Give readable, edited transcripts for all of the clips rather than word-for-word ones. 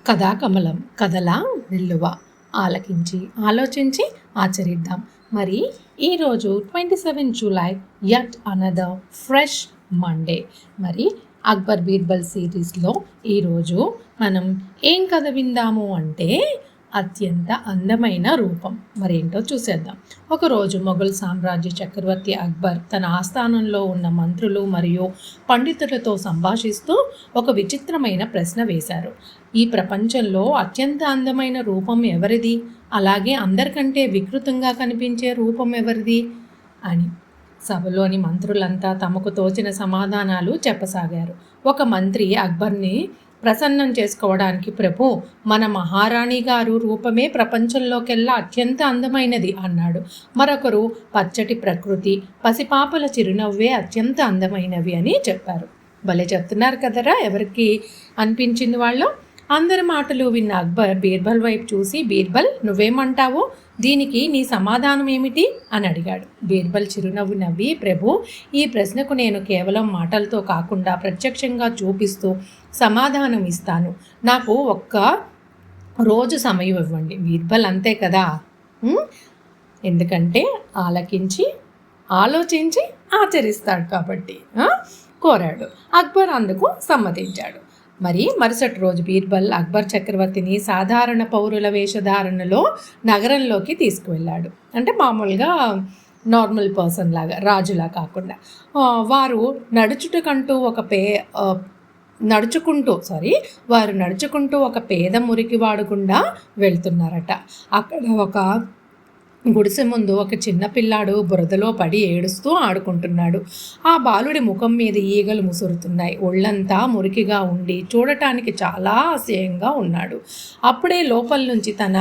కథాకమలం కథలా వెల్లువ ఆలకించి ఆలోచించి ఆచరిద్దాం. మరి ఈరోజు 27 July yet another fresh Monday. మరి అక్బర్ బీర్బల్ సిరీస్లో ఈరోజు మనం ఏం కథ విందాము అంటే అత్యంత అందమైన రూపం. మరేంటో చూసేద్దాం. ఒకరోజు మొఘల్ సామ్రాజ్య చక్రవర్తి అక్బర్ తన ఆస్థానంలో ఉన్న మంత్రులు మరియు పండితులతో సంభాషిస్తూ ఒక విచిత్రమైన ప్రశ్న వేశారు. ఈ ప్రపంచంలో అత్యంత అందమైన రూపం ఎవరిది? అలాగే అందరికంటే వికృతంగా కనిపించే రూపం ఎవరిది అని. సభలోని మంత్రులంతా తమకు తోచిన సమాధానాలు చెప్పసాగారు. ఒక మంత్రి అక్బర్ని ప్రసన్నం చేసుకోవడానికి, ప్రభు, మన మహారాణి గారు రూపమే ప్రపంచంలోకెల్లా అత్యంత అందమైనది అన్నాడు. మరొకరు పచ్చటి ప్రకృతి, పసిపాపల చిరునవ్వే అత్యంత అందమైనవి అని చెప్పారు. భలే చెప్తున్నారు కదరా, ఎవరికి అనిపించింది వాళ్ళు. అందరి మాటలు విన్న అక్బర్ బీర్బల్ వైపు చూసి, బీర్బల్, నువ్వేమంటావు? దీనికి నీ సమాధానం ఏమిటి అని అడిగాడు. బీర్బల్ చిరునవ్వు నవ్వి, ప్రభు, ఈ ప్రశ్నకు నేను కేవలం మాటలతో కాకుండా ప్రత్యక్షంగా చూపిస్తూ సమాధానం ఇస్తాను. నాకు ఒక్క రోజు సమయం ఇవ్వండి. బీర్బల్ అంతే కదా, ఎందుకంటే ఆలకించి ఆలోచించి ఆచరిస్తాడు కాబట్టి కోరాడు. అక్బర్ అందుకు సమ్మతించాడు. మరి మరుసటి రోజు బీర్బల్ అక్బర్ చక్రవర్తిని సాధారణ పౌరుల వేషధారణలో నగరంలోకి తీసుకువెళ్ళాడు. అంటే మామూలుగా నార్మల్ పర్సన్ లాగా, రాజులా కాకుండా. వారు నడుచుకుంటూ ఒక పేద మురికి వాడుకుండా వెళ్తున్నారట. అక్కడ ఒక గుడిసె ముందు ఒక చిన్న పిల్లాడు బురదలో పడి ఏడుస్తూ ఆడుకుంటున్నాడు. ఆ బాలుడి ముఖం మీద ఈగలు ముసురుతున్నాయి. ఒళ్ళంతా మురికిగా ఉండి చూడటానికి చాలా అసహ్యంగా ఉన్నాడు. అప్పుడే లోపల నుంచి తన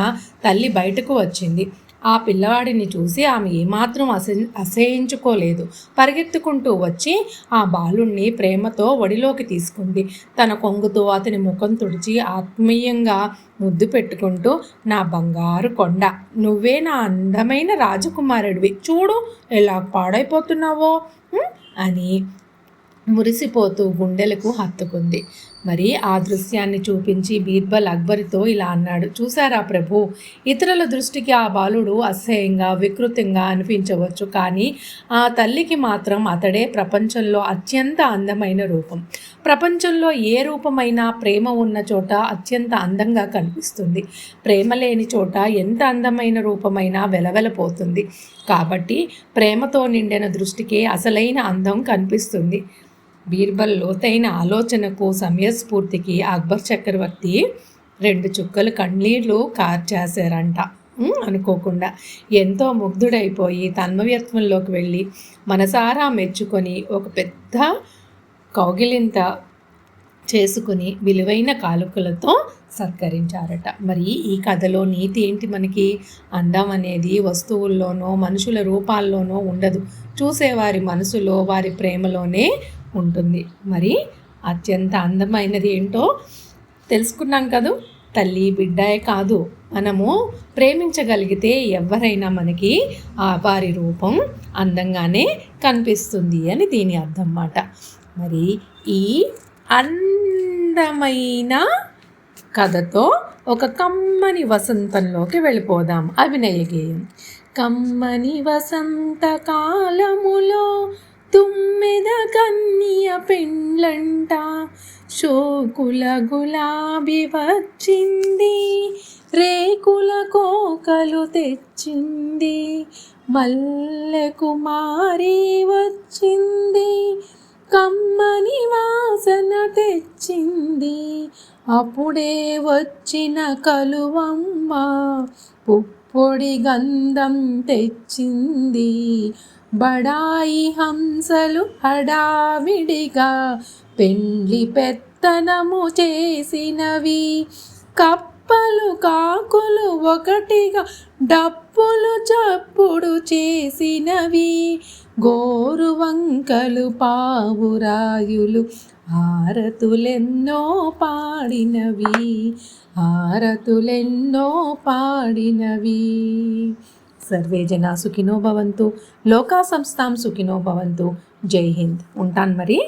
తల్లి బయటకు వచ్చింది. ఆ పిల్లవాడిని చూసి ఆమె ఏమాత్రం అసహించుకోలేదు. పరిగెత్తుకుంటూ వచ్చి ఆ బాలుణ్ణి ప్రేమతో ఒడిలోకి తీసుకుంది. తన కొంగుతో అతని ముఖం తుడిచి ఆత్మీయంగా ముద్దు పెట్టుకుంటూ, నా బంగారు కొండ, నువ్వే నా అందమైన రాజకుమారుడివి, చూడు ఎలా పాడైపోతున్నావో అని మురిసిపోతూ గుండెలకు హత్తుకుంది. మరి ఆ దృశ్యాన్ని చూపించి బీర్బల్ అక్బర్తో ఇలా అన్నాడు, చూసారా ప్రభు, ఇతరుల దృష్టికి ఆ బాలుడు అసహ్యంగా వికృతంగా అనిపించవచ్చు, కానీ ఆ తల్లికి మాత్రం అతడే ప్రపంచంలో అత్యంత అందమైన రూపం. ప్రపంచంలో ఏ రూపమైనా ప్రేమ ఉన్న చోట అత్యంత అందంగా కనిపిస్తుంది. ప్రేమ లేని చోట ఎంత అందమైన రూపమైనా వెలవెలపోతుంది. కాబట్టి ప్రేమతో నిండిన దృష్టికే అసలైన అందం కనిపిస్తుంది. బీర్బల్ లోతైన ఆలోచనకు, సమయస్ఫూర్తికి అక్బర్ చక్రవర్తి 2 చుక్కలు కన్నీళ్లు కార్చేశారంట. అనుకోకుండా ఎంతో ముగ్ధుడైపోయి తన్మయత్వంలోకి వెళ్ళి మనసారా మెచ్చుకొని ఒక పెద్ద కౌగిలింత చేసుకుని విలువైన కానుకలతో సత్కరించారట. మరి ఈ కథలో నీతి ఏంటి? మనకి అందం అనేది వస్తువుల్లోనో మనుషుల రూపాల్లోనో ఉండదు, చూసేవారి మనసులో, వారి ప్రేమలోనే ఉంటుంది. మరి అత్యంత అందమైనది ఏంటో తెలుసుకున్నాం కదూ. తల్లి బిడ్డే కాదు, మనము ప్రేమించగలిగితే ఎవరైనా మనకి వారి రూపం అందంగానే కనిపిస్తుంది అని దీని అర్థం అన్నమాట. మరి ఈ అందమైన కథతో ఒక కమ్మని వసంతంలోకి వెళ్ళిపోదాం. అభినయ గేయం. కమ్మని వసంత కాలములో తుమ్మెద కన్య పెండ్లంట, శోకుల గులాబీ వచ్చింది, రేకుల కోకలు తెచ్చింది, మల్లె కుమారి వచ్చింది, కమ్మని వాసన తెచ్చింది, అప్పుడే వచ్చిన కలువమ్మ పుప్పొడి గంధం తెచ్చింది, బడాయి హంసలు హడావిడిగా పెండ్లి పెత్తనము చేసినవి, కప్పలు కాకులు ఒకటిగా డప్పులు చప్పుడు చేసినవి, గోరువంకలు పావురాయులు హారతులెన్నో పాడినవి. సర్వే జనా సుఖినో భవంతు, లోకా సంస్థాం సుఖినో భవంతు. జై హింద్. ఉంటాను మరి.